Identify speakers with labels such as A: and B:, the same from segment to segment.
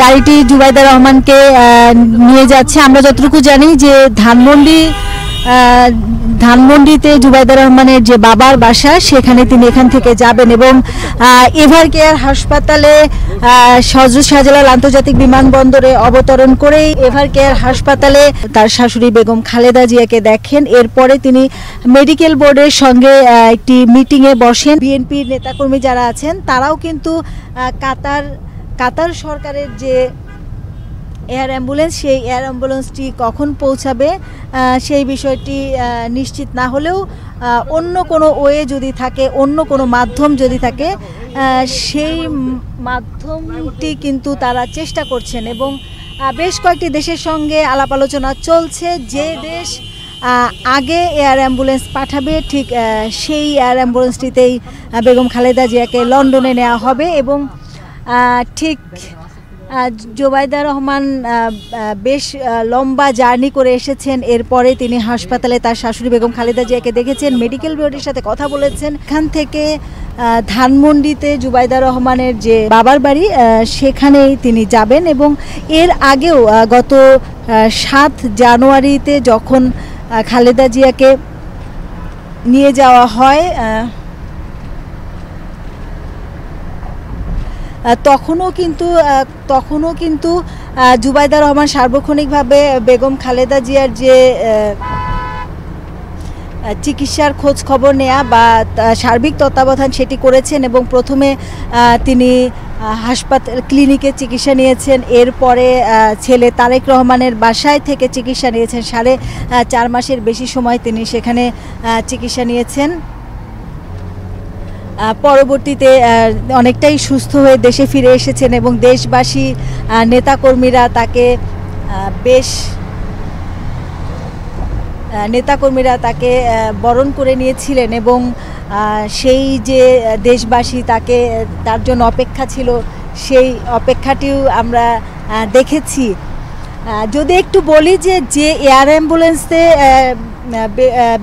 A: গাড়িটি জুবাইদা রহমানকে নিয়ে যাচ্ছে। আমরা যতটুকু জানি যে ধানমন্ডিতে জুবাইদা রহমানের যে বাবার বাসা সেখানে তিনি এখান থেকে যাবেন এবং এভারকেয়ার হাসপাতালে হযরত শাহজালাল আন্তর্জাতিক বিমানবন্দরে অবতরণ করেই এভারকেয়ার হাসপাতালে তার শাশুড়ি বেগম খালেদা জিয়াকে দেখেন। এরপরে তিনি মেডিকেল বোর্ডের সঙ্গে একটি মিটিংয়ে বসেন। বিএনপির নেতাকর্মী যারা আছেন তারাও কিন্তু কাতার সরকারের যে এয়ার অ্যাম্বুলেন্স, সেই এয়ার অ্যাম্বুলেন্সটি কখন পৌঁছাবে সেই বিষয়টি নিশ্চিত না হলেও অন্য কোনো ওয়ে যদি থাকে, অন্য কোনো মাধ্যম যদি থাকে, সেই মাধ্যমটি কিন্তু তারা চেষ্টা করছেন এবং বেশ কয়েকটি দেশের সঙ্গে আলাপ আলোচনা চলছে। যে দেশ আগে এয়ার অ্যাম্বুলেন্স পাঠাবে ঠিক সেই এয়ার অ্যাম্বুলেন্সটিতেই বেগম খালেদা জিয়াকে লন্ডনে নেওয়া হবে এবং ঠিক জুবাইদা রহমান বেশ লম্বা জার্নি করে এসেছেন। এরপরে তিনি হাসপাতালে তার শাশুড়ি বেগম খালেদা জিয়াকে দেখেছেন, মেডিকেল বোর্ডের সাথে কথা বলেছেন। এখান থেকে ধানমন্ডিতে জুবাইদা রহমানের যে বাবার বাড়ি সেখানেই তিনি যাবেন এবং এর আগেও গত 7 জানুয়ারিতে যখন খালেদা জিয়াকে নিয়ে যাওয়া হয় তখনও কিন্তু জুবাইদা রহমান সার্বক্ষণিকভাবে বেগম খালেদা জিয়ার যে চিকিৎসার খোঁজ খবর নেয়া বা সার্বিক তত্ত্বাবধান সেটি করেছেন এবং প্রথমে তিনি হাসপাতাল ক্লিনিকে চিকিৎসা নিয়েছেন। এরপরে ছেলে তারেক রহমানের বাসায় থেকে চিকিৎসা নিয়েছেন। 4.5 মাসের বেশি সময় তিনি সেখানে চিকিৎসা নিয়েছেন। পরবর্তীতে অনেকটাই সুস্থ হয়ে দেশে ফিরে এসেছেন এবং দেশবাসী নেতাকর্মীরা তাকে বরণ করে নিয়েছিলেন এবং সেই যে দেশবাসী তার জন্য অপেক্ষা ছিল, সেই অপেক্ষাটিও আমরা দেখেছি। যদি একটু বলি যে এয়ার অ্যাম্বুলেন্সে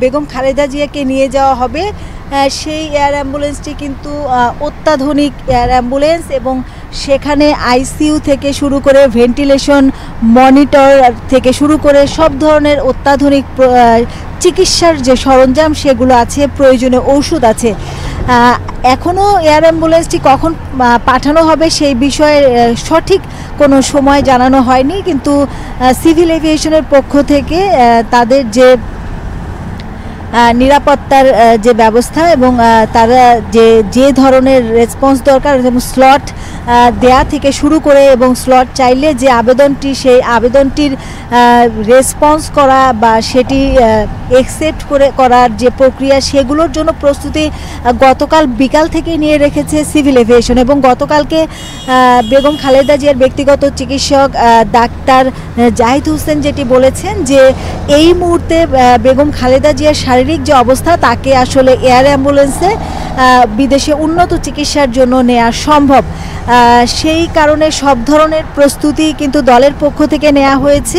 A: বেগম খালেদা জিয়াকে নিয়ে যাওয়া হবে সেই এয়ার অ্যাম্বুলেন্সটি কিন্তু অত্যাধুনিক এয়ার অ্যাম্বুলেন্স এবং সেখানে আইসিইউ থেকে শুরু করে ভেন্টিলেশন মনিটর থেকে শুরু করে সব ধরনের অত্যাধুনিক চিকিৎসার যে সরঞ্জাম সেগুলো আছে, প্রয়োজনীয় ঔষধ আছে। এখনও এয়ার অ্যাম্বুলেন্সটি কখন পাঠানো হবে সেই বিষয়ে সঠিক কোনো সময় জানানো হয়নি, কিন্তু সিভিল এভিয়েশনের পক্ষ থেকে তাদের যে নিরাপত্তার যে ব্যবস্থা এবং তারা যে ধরনের রেসপন্স দরকার এবং স্লট দেয়া থেকে শুরু করে এবং স্লট চাইলে যে আবেদনটি, সেই আবেদনটির রেসপন্স করা বা সেটি অ্যাকসেপ্ট করার যে প্রক্রিয়া সেগুলোর জন্য প্রস্তুতি গতকাল বিকাল থেকে নিয়ে রেখেছে সিভিল এভিয়েশন। এবং গতকালকে বেগম খালেদা জিয়ার ব্যক্তিগত চিকিৎসক ডাক্তার জাহিদ হোসেন যেটি বলেছেন যে এই মুহূর্তে বেগম খালেদা জিয়ার শারীরিক যে অবস্থা তাকে আসলে এয়ার অ্যাম্বুলেন্সে বিদেশে উন্নত চিকিৎসার জন্য নেওয়া সম্ভব। সেই কারণে সব ধরনের প্রস্তুতি কিন্তু দলের পক্ষ থেকে নেওয়া হয়েছে।